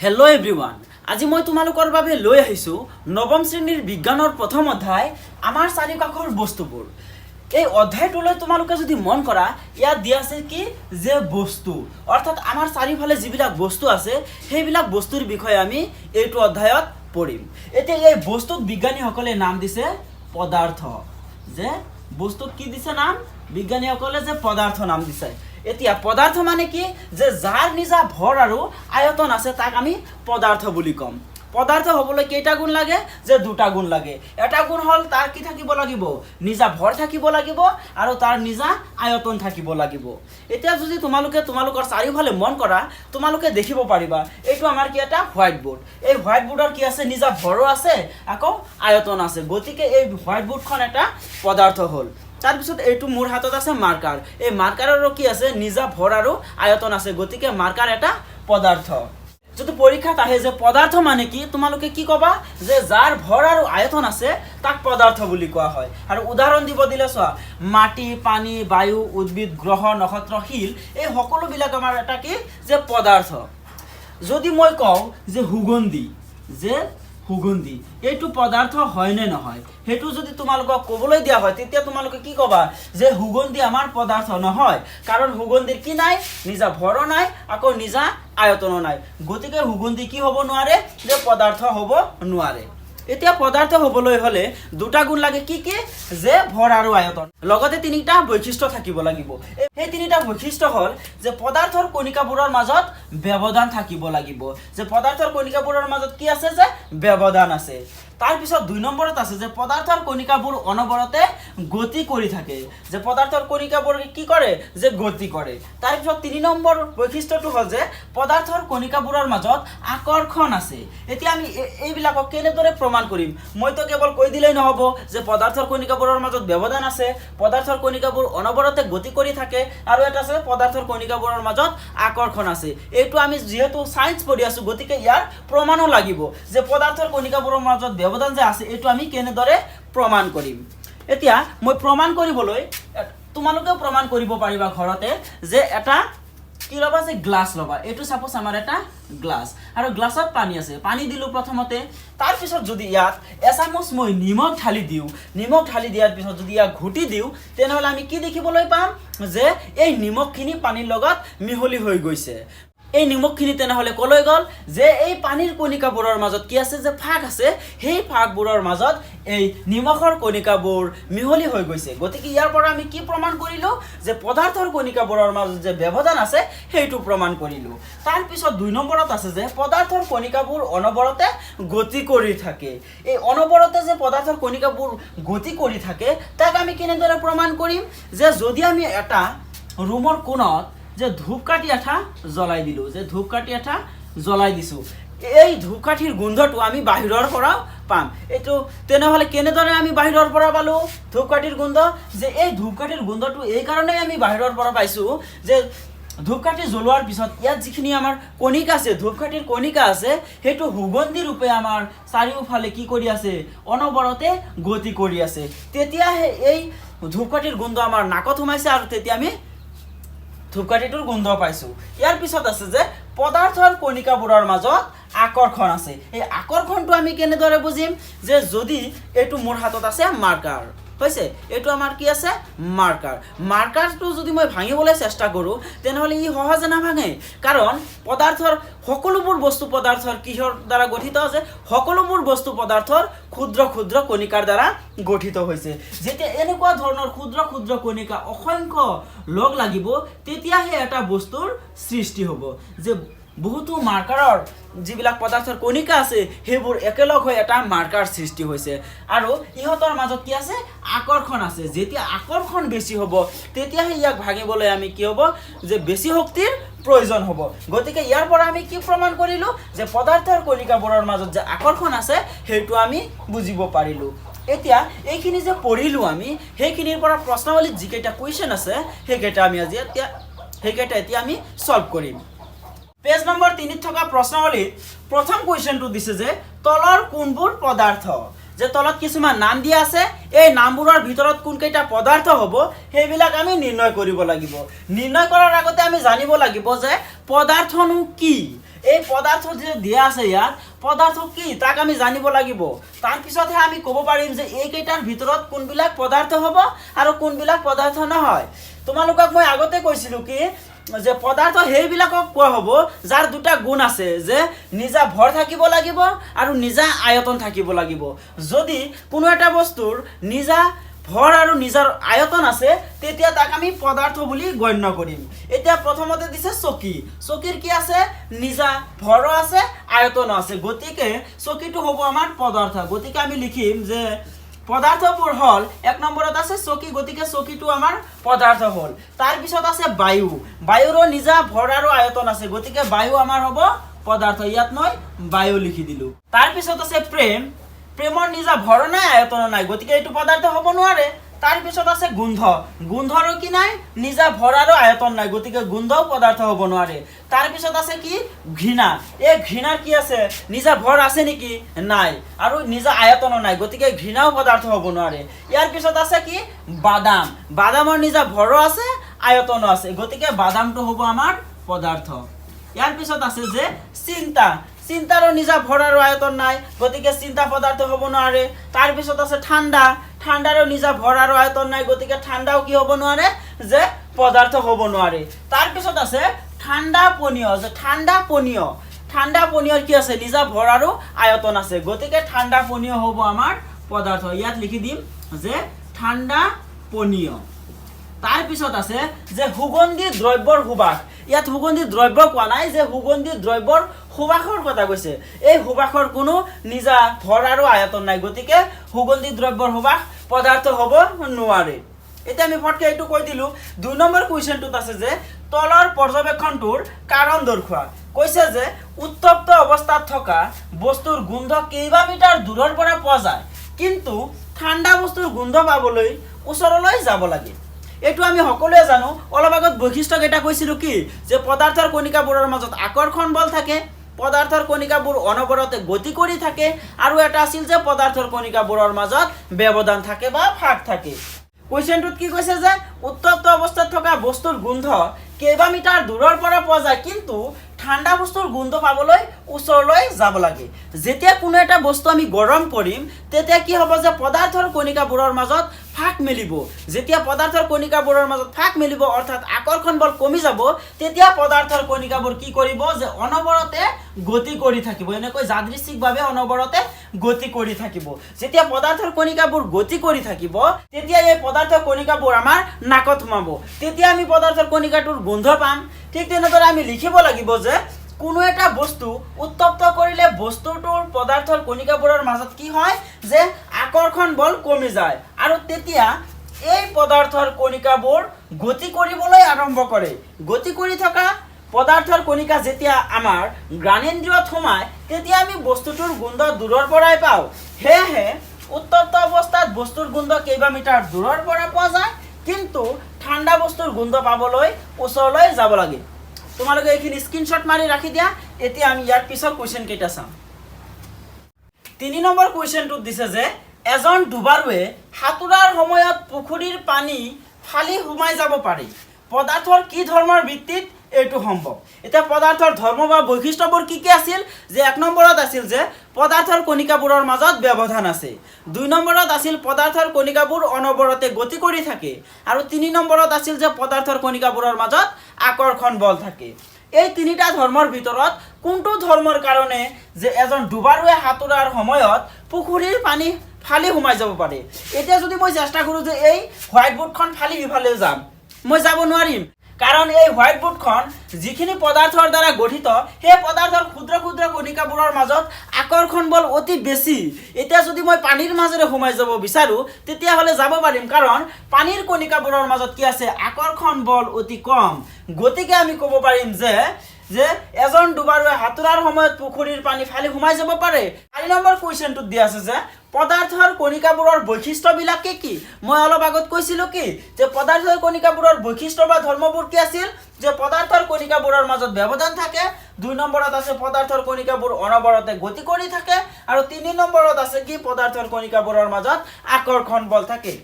Hello' everyone, আজি মই তোমালোকৰ বাবে লৈ আহিছো নৱম শ্ৰেণীৰ বিজ্ঞানৰ প্ৰথম অধ্যায় আমাৰ চাৰিওকাষৰ বস্তুবোৰ। এই অধ্যায়টোলৈ তোমালোকে যদি মন কৰা, ইয়াত দিয়া আছে কি যে বস্তু, অৰ্থাৎ আমাৰ চাৰিওফালে যিবিলাক বস্তু আছে সেইবিলাক বস্তুৰ বিষয়ে আমি এইটো অধ্যায়ত পঢ়িম। এতিয়া এই বস্তুক বিজ্ঞানীসকলে নাম দিছে পদাৰ্থ। যে বস্তুক কি দিছে নাম? বিজ্ঞানীসকলে যে পদাৰ্থ নাম দিছে। এতিয়া পদাৰ্থ মানে কি? যে যাৰ নিজা ভৰ আৰু আয়তন আছে তাক আমি পদাৰ্থ বুলি ক'ম। পদাৰ্থ হ'বলৈ কেইটা গুণ লাগে? যে দুটা গুণ লাগে। এটা গুণ হ'ল তাৰ কি থাকিব লাগিব? নিজা ভৰ থাকিব লাগিব আৰু তাৰ নিজা আয়তন থাকিব লাগিব। এতিয়া যদি তোমালোকৰ চাৰিওফালে মন কৰা, তোমালোকে দেখিব পাৰিবা এইটো আমাৰ কি এটা হোৱাইট বোৰ্ড। এই হোৱাইট বোৰ্ডৰ কি আছে? নিজা ভৰো আছে, আকৌ আয়তন আছে। গতিকে এই হোৱাইট বোৰ্ডখন এটা পদাৰ্থ হ'ল। তাৰপিছত এইটো মোৰ হাতত আছে মাৰ্কাৰ। এই মাৰ্কাৰৰো কি আছে? নিজা ভৰ আৰু আয়তন আছে। গতিকে মাৰ্কাৰ এটা পদাৰ্থ। যদি পৰীক্ষাত আহে যে পদাৰ্থ মানে কি, তোমালোকে কি ক'বা? যে যাৰ ভৰ আৰু আয়তন আছে তাক পদাৰ্থ বুলি কোৱা হয়। আৰু উদাহৰণ দিব দিলে চোৱা, মাটি, পানী, বায়ু, উদ্ভিদ, গ্ৰহ, নক্ষত্ৰ, শিল, এই সকলোবিলাক আমাৰ এটা কি যে পদাৰ্থ। যদি মই কওঁ যে সুগন্ধি এইটো পদাৰ্থ হয় নে নহয়, সেইটো যদি তোমালোকক ক'বলৈ দিয়া হয়, তেতিয়া তোমালোকে কি ক'বা? যে সুগন্ধি আমাৰ পদাৰ্থ নহয়, কাৰণ সুগন্ধিৰ কি নাই? নিজা ভৰো নাই, আকৌ নিজা আয়তনো নাই। গতিকে সুগন্ধি কি হ'ব নোৱাৰে? যে পদাৰ্থ হ'ব নোৱাৰে। এতিয়া পদাৰ্থ হ'বলৈ হ'লে দুটা গুণ লাগে। কি কি? যে ভৰ আৰু আয়তন, লগতে তিনিটা বৈশিষ্ট্য থাকিব লাগিব। সেই তিনিটা বৈশিষ্ট্য হ'ল যে পদাৰ্থৰ কণিকাবোৰৰ মাজত ব্যৱধান থাকিব লাগিব। যে পদাৰ্থৰ কণিকাবোৰৰ মাজত কি আছে? যে ব্যৱধান আছে। তাৰপিছত 2 নম্বৰত আছে যে পদাৰ্থৰ কণিকাবোৰ অনবৰতে গতি কৰি থাকে। যে পদাৰ্থৰ কণিকাবোৰ কি কৰে? যে গতি কৰে। তাৰপিছত 3 নম্বৰ বৈশিষ্ট্যটো হ'ল যে পদাৰ্থৰ কণিকাবোৰৰ মাজত আকৰ্ষণ আছে। এতিয়া আমি এইবিলাকক কেনেদৰে প্ৰমাণ কৰিম? মইতো কেৱল কৈ দিলেই নহ'ব যে পদাৰ্থৰ কণিকাবোৰৰ মাজত ব্যৱধান আছে, পদাৰ্থৰ কণিকাবোৰ অনবৰতে গতি কৰি থাকে, আৰু এটা আছে পদাৰ্থৰ কণিকাবোৰৰ মাজত আকৰ্ষণ আছে। এইটো আমি যিহেতু ছায়েন্স পঢ়ি আছোঁ, গতিকে ইয়াৰ প্ৰমাণো লাগিব যে পদাৰ্থৰ কণিকাবোৰৰ মাজত ব্যৱধান যে আছে, এইটো আমি কেনেদৰে প্ৰমাণ কৰিম। এতিয়া মই প্ৰমাণ কৰিবলৈ, তোমালোকেও প্ৰমাণ কৰিব পাৰিবা ঘৰতে, যে এটা কি ল'বা? যে গ্লাছ ল'বা। এইটো সাপোজ আমাৰ এটা গ্লাছ, আৰু গ্লাছত পানী আছে। পানী দিলোঁ প্ৰথমতে, তাৰপিছত যদি ইয়াত এচামুচ মই নিমখ ঢালি দিওঁ, নিমখ ঢালি দিয়াৰ পিছত যদি ইয়াক ঘুটি দিওঁ, তেনেহ'লে আমি কি দেখিবলৈ পাম? যে এই নিমখখিনি পানীৰ লগত মিহলি হৈ গৈছে। এই নিমখখিনি তেনেহ'লে ক'লৈ গ'ল? যে এই পানীৰ কণিকাবোৰৰ মাজত কি আছে? যে ফাগ আছে। সেই ফাগবোৰৰ মাজত এই নিমখৰ কণিকাবোৰ মিহলি হৈ গৈছে। গতিকে ইয়াৰ পৰা আমি কি প্ৰমাণ কৰিলোঁ? যে পদাৰ্থৰ কণিকাবোৰৰ মাজত যে ব্যৱধান আছে সেইটো প্ৰমাণ কৰিলোঁ। তাৰপিছত 2 নম্বৰত আছে যে পদাৰ্থৰ কণিকাবোৰ অনবৰতে গতি কৰি থাকে। এই অনবৰতে যে পদাৰ্থৰ কণিকাবোৰ গতি কৰি থাকে, তাক আমি কেনেদৰে প্ৰমাণ কৰিম? যে যদি আমি এটা ৰুমৰ কোণত যে ধূপকাঠি এটা জ্বলাই দিলোঁ, যে ধূপকাঠি এটা জ্বলাই দিছোঁ, এই ধূপকাঠিৰ গোন্ধটো আমি বাহিৰৰ পৰাও পাম। এইটো তেনেহ'লে কেনেদৰে আমি বাহিৰৰ পৰা পালোঁ ধূপকাঠিৰ গোন্ধ? যে এই ধূপকাঠিৰ গোন্ধটো এই কাৰণেই আমি বাহিৰৰ পৰা পাইছোঁ যে ধূপকাঠি জ্বলোৱাৰ পিছত ইয়াত যিখিনি আমাৰ কণিকা আছে, ধূপকাঠিৰ কণিকা আছে, সেইটো সুগন্ধি ৰূপে আমাৰ চাৰিওফালে কি কৰি আছে? অনবৰতে গতি কৰি আছে। তেতিয়াহে এই ধূপকাঠিৰ গোন্ধ আমাৰ নাকত সোমাইছে, আৰু তেতিয়া আমি ধূপকাঠিটোৰ গোন্ধ পাইছোঁ। ইয়াৰ পিছত আছে যে পদাৰ্থৰ কণিকাবোৰৰ মাজত আকৰ্ষণ আছে। এই আকৰ্ষণটো আমি কেনেদৰে বুজিম? যে যদি এইটো মোৰ হাতত আছে মাৰ্কাৰ, হৈছে, এইটো আমাৰ কি আছে? মাৰ্কাৰ। মাৰ্কাৰটো যদি মই ভাঙিবলৈ চেষ্টা কৰোঁ, তেনেহ'লে ই সহজে নাভাঙে, কাৰণ পদাৰ্থৰ সকলোবোৰ বস্তু পদাৰ্থৰ কিহৰ দ্বাৰা গঠিত আছে? সকলোবোৰ বস্তু পদাৰ্থৰ ক্ষুদ্ৰ ক্ষুদ্ৰ কণিকাৰ দ্বাৰা গঠিত হৈছে। যেতিয়া এনেকুৱা ধৰণৰ ক্ষুদ্ৰ ক্ষুদ্ৰ কণিকা অসংখ্য লগ লাগিব, তেতিয়াহে এটা বস্তুৰ সৃষ্টি হ'ব। যে বহুতো মাৰ্কাৰৰ যিবিলাক পদাৰ্থৰ কণিকা আছে, সেইবোৰ একেলগ হৈ এটা মাৰ্কাৰ সৃষ্টি হৈছে, আৰু ইহঁতৰ মাজত কি আছে? আকৰ্ষণ আছে। যেতিয়া আকৰ্ষণ বেছি হ'ব, তেতিয়াহে ইয়াক ভাঙিবলৈ আমি কি হ'ব? যে বেছি শক্তিৰ প্ৰয়োজন হ'ব। গতিকে ইয়াৰ পৰা আমি কি প্ৰমাণ কৰিলোঁ? যে পদাৰ্থৰ কণিকাবোৰৰ মাজত যে আকৰ্ষণ আছে, সেইটো আমি বুজিব পাৰিলোঁ। এতিয়া এইখিনি যে পঢ়িলোঁ আমি, সেইখিনিৰ পৰা প্ৰশ্নাৱলীত যিকেইটা কুৱেশ্যন আছে, সেইকেইটা এতিয়া আমি সলভ কৰিম। পেজ নম্বৰ 3 থকা প্ৰশ্নাৱলীত প্ৰথম কুৱেশ্যনটো দিছে যে তলৰ কোনবোৰ পদাৰ্থ? যে তলত কিছুমান নাম দিয়া আছে, এই নামবোৰৰ ভিতৰত কোনকেইটা পদাৰ্থ হ'ব সেইবিলাক আমি নিৰ্ণয় কৰিব লাগিব। নিৰ্ণয় কৰাৰ আগতে আমি জানিব লাগিব যে পদাৰ্থনো কি। এই পদাৰ্থ যে দিয়া আছে ইয়াত পদাৰ্থ কি তাক আমি জানিব লাগিব তাৰ পিছতহে আমি ক'ব পাৰিম যে এইকেইটাৰ ভিতৰত কোনবিলাক পদাৰ্থ হ'ব আৰু কোনবিলাক পদাৰ্থ নহয় তোমালোকক মই আগতে কৈছিলোঁ কি যে পদাৰ্থ সেইবিলাকক কোৱা হ'ব যাৰ দুটা গুণ আছে যে নিজা ভৰ থাকিব লাগিব আৰু নিজা আয়তন থাকিব লাগিব যদি কোনো এটা বস্তুৰ নিজা ভৰ আৰু নিজৰ আয়তন আছে তেতিয়া তাক আমি পদাৰ্থ বুলি গণ্য কৰিম এতিয়া প্ৰথমতে দিছে চকী চকীৰ কি আছে নিজা ভৰ আছে আয়তন আছে গতিকে চকীটো হ'ব আমাৰ পদাৰ্থ গতিকে আমি লিখিম যে পদাৰ্থবোৰ হল এক নম্বৰত আছে চকী গতিকে চকীটো আমাৰ পদাৰ্থ হল তাৰ পিছত আছে বায়ু বায়ুৰ নিজা ভৰ আৰু আয়তন আছে গতিকে বায়ু আমাৰ হ'ব পদাৰ্থ ইয়াত মই বায়ু লিখি দিলো তাৰ পিছত আছে প্ৰেম প্ৰেমৰ নিজা ভৰ নাই আয়তন নাই গতিকে এইটো পদাৰ্থ হ'ব নোৱাৰে তাৰ পিছত আছে গোন্ধ গোন্ধৰো কি নাই নিজা ভৰ আৰু আয়তন নাই গতিকে গোন্ধও পদাৰ্থ হ'ব নোৱাৰে তাৰ পিছত আছে কি ঘৃণা এই ঘৃণাৰ কি আছে নিজা ভৰ আছে নেকি নাই আৰু নিজা আয়তনো নাই গতিকে ঘৃণাও পদাৰ্থ হ'ব নোৱাৰে ইয়াৰ পিছত আছে কি বাদাম বাদামৰ নিজা ভৰো আছে আয়তনো আছে গতিকে বাদামটো হ'ব আমাৰ পদাৰ্থ ইয়াৰ পিছত আছে যে চিন্তা চিন্তাৰো নিজা ভৰ আৰু আয়তন নাই গতিকে চিন্তা পদাৰ্থ হ'ব নোৱাৰে তাৰ পিছত আছে ঠাণ্ডা ঠাণ্ডাৰো নিজা ভৰ আৰু আয়তন নাই গতিকে ঠাণ্ডাও কি হ'ব নোৱাৰে যে পদাৰ্থ হ'ব নোৱাৰে তাৰ পিছত আছে ঠাণ্ডা পনীয় যে ঠাণ্ডা পনীয়ৰ কি আছে নিজা ভৰ আৰু আয়তন আছে গতিকে ঠাণ্ডা পনীয় হ'ব আমাৰ পদাৰ্থ ইয়াত লিখি দিম যে ঠাণ্ডা পনীয় তাৰ পিছত আছে যে সুগন্ধি দ্ৰব্যৰ সুবাস ইয়াত সুগন্ধি দ্ৰব্য কোৱা নাই যে সুগন্ধি দ্ৰব্যৰ সুবাসৰ কথা কৈছে এই সুবাসৰ কোনো নিজা ভৰ আৰু আয়তন নাই গতিকে সুগন্ধি দ্ৰব্যৰ সুবাস পদাৰ্থ হ'ব নোৱাৰে এতিয়া আমি ফটকে এইটো কৈ দিলো 2 নম্বৰ কোৱেশ্চনটোত আছে যে তলৰ পৰ্যবেক্ষণটোৰ কাৰণ দৰ্শোৱা কৈছে যে উত্তপ্ত অৱস্থাত থকা বস্তুৰ গোন্ধ কেইবা মিটাৰ দূৰৰ পৰা পোৱা যায় কিন্তু ঠাণ্ডা বস্তুৰ গোন্ধ পাবলৈ ওচৰলৈ যাব লাগে এটো আমি সকলোৱে জানো অলপ আগত বৈশিষ্ট্য কেইটা কৈছিলো কি যে পদাৰ্থৰ কণিকাবোৰৰ মাজত আকৰ্ষণ বল থাকে পদাৰ্থৰ কণিকাবোৰ অনবৰতে গতি কৰি থাকে আৰু এটা আছিল যে পদাৰ্থৰ কণিকাবোৰৰ মাজত ব্যৱধান থাকে বা ফাঁক থাকে কোৱেশ্চনটোত কি কৈছে যে উত্তপ্ত অৱস্থাত থকা বস্তুৰ গোন্ধ কেইবা মিটাৰ দূৰৰ পৰা পোৱা যায় কিন্তু ঠাণ্ডা বস্তুৰ গোন্ধ পাবলৈ ওচৰলৈ যাব লাগে যেতিয়া কোনো এটা বস্তু আমি গৰম কৰিম তেতিয়া কি হ'ব যে পদাৰ্থৰ কণিকাবোৰৰ মাজত ফাঁক মেলিব যেতিয়া পদাৰ্থৰ কণিকাবোৰৰ মাজত ফাঁক মেলিব অৰ্থাৎ আকৰ্ষণ বল কমি যাব তেতিয়া পদাৰ্থৰ কণিকাবোৰ কি কৰিব যে অনবৰতে গতি কৰি থাকিব এনেকৈ যাদৃচ্ছিকভাৱে অনবৰতে গতি কৰি থাকিব যেতিয়া পদাৰ্থৰ কণিকাবোৰ গতি কৰি থাকিব তেতিয়া এই পদাৰ্থৰ কণিকাবোৰ আমাৰ নাকত সোমাব তেতিয়া আমি পদাৰ্থৰ কণিকাটোৰ গোন্ধ পাম ঠিক তেনেদৰে আমি লিখিব লাগিব যে কোনো এটা বস্তু উত্তপ্ত কৰিলে বস্তুটোৰ পদাৰ্থৰ কণিকাবোৰৰ মাজত কি হয় যে আকৰ্ষণ বল কমি যায় আৰু তেতিয়া এই পদাৰ্থৰ কণিকাবোৰ গতি কৰিবলৈ আৰম্ভ কৰে গতি কৰি থকা পদাৰ্থৰ কণিকা যেতিয়া আমাৰ গ্ৰাণেন্দ্ৰিয়ত সোমায় তেতিয়া আমি বস্তুটোৰ গোন্ধ দূৰৰ পৰাই পাওঁ হেহে উত্তপ্ত অৱস্থাত বস্তুৰ গোন্ধ কেইবা মিটাৰ দূৰৰ পৰা পোৱা যায় কিন্তু ঠাণ্ডা বস্তুৰ গোন্ধ পাবলৈ ওচৰলৈ যাব লাগে তোমালোকে এইখিনি স্ক্ৰীনশ্বট মাৰি ৰাখি দিয়া এতিয়া আমি ইয়াৰ পিছৰ কোৱেশ্চন কেইটা চাম 3 নম্বৰ কোৱেশ্চনটোত দিছে যে এজন ডুবাৰুৱে সাঁতোৰাৰ সময়ত পুখুৰীৰ পানী ফালি সোমাই যাব পাৰে পদাৰ্থৰ কি ধৰ্মৰ ভিত্তিত এইটো সম্ভৱ এটা পদাৰ্থৰ ধৰ্ম বা বৈশিষ্ট্যবোৰ কি কি আছিল যে 1 নম্বৰত আছিল যে পদাৰ্থৰ কণিকাবোৰৰ মাজত ব্যৱধান আছে 2 নম্বৰত আছিল পদাৰ্থৰ কণিকাবোৰ অনবৰতে গতি কৰি থাকে আৰু 3 নম্বৰত আছিল যে পদাৰ্থৰ কণিকাবোৰৰ মাজত আকৰ্ষণ বল থাকে এই তিনিটা ধৰ্মৰ ভিতৰত কোনটো ধৰ্মৰ কাৰণে যে এজন ডুবাৰুৱে সাঁতোৰাৰ সময়ত পুখুৰীৰ পানী ফালি সোমাই যাব পাৰে এতিয়া যদি মই চেষ্টা কৰো যে এই হোৱাইট বোৰ্ডখন ফালি ইফালে যাম মই যাব নোৱাৰিম কাৰণ এই হোৱাইট বোৰ্ডখন যিখিনি পদাৰ্থৰ দ্বাৰা গঠিত সেই পদাৰ্থৰ ক্ষুদ্ৰ ক্ষুদ্ৰ কণিকাবোৰৰ মাজত আকৰ্ষণ বল অতি বেছি এতিয়া যদি মই পানীৰ মাজেৰে সোমাই যাব বিচাৰো তেতিয়া হলে যাব পাৰিম কাৰণ পানীৰ কণিকাবোৰৰ মাজত কি আছে আকৰ্ষণ বল অতি কম গতিকে আমি ক'ব পাৰিম যে এজন ডুবাৰুৱে সাঁতোৰাৰ সময়ত পুখুৰীৰ পানী ফালি সোমাই যাব পাৰে 4 নম্বৰ কোৱেশ্চনটোত দিয়া আছে যে পদাৰ্থৰ কণিকাবোৰৰ বৈশিষ্ট্যবিলাক কি মই অলপ আগত কৈছিলো কি যে পদাৰ্থৰ কণিকাবোৰৰ বৈশিষ্ট্য বা ধৰ্মবোৰ কি আছিল যে পদাৰ্থৰ কণিকাবোৰৰ মাজত ব্যৱধান থাকে 2 নম্বৰত আছে পদাৰ্থৰ কণিকাবোৰ অনবৰতে গতি কৰি থাকে আৰু 3 নম্বৰত আছে কি পদাৰ্থৰ কণিকাবোৰৰ মাজত আকৰ্ষণ বল থাকে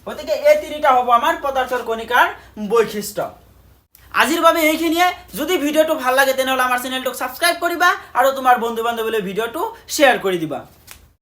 গতিকে এই তিনিটা হ'ব আমাৰ পদাৰ্থৰ কণিকাৰ বৈশিষ্ট্য আজিৰ বাবে এইখিনিয়ে যদি ভিডিঅ'টো ভাল লাগে তেনেহ'লে আমাৰ চেনেলটোক ছাবস্ক্ৰাইব কৰিবা আৰু তোমাৰ বন্ধু বান্ধৱীলৈ ভিডিঅ'টো শ্বেয়াৰ কৰি দিবা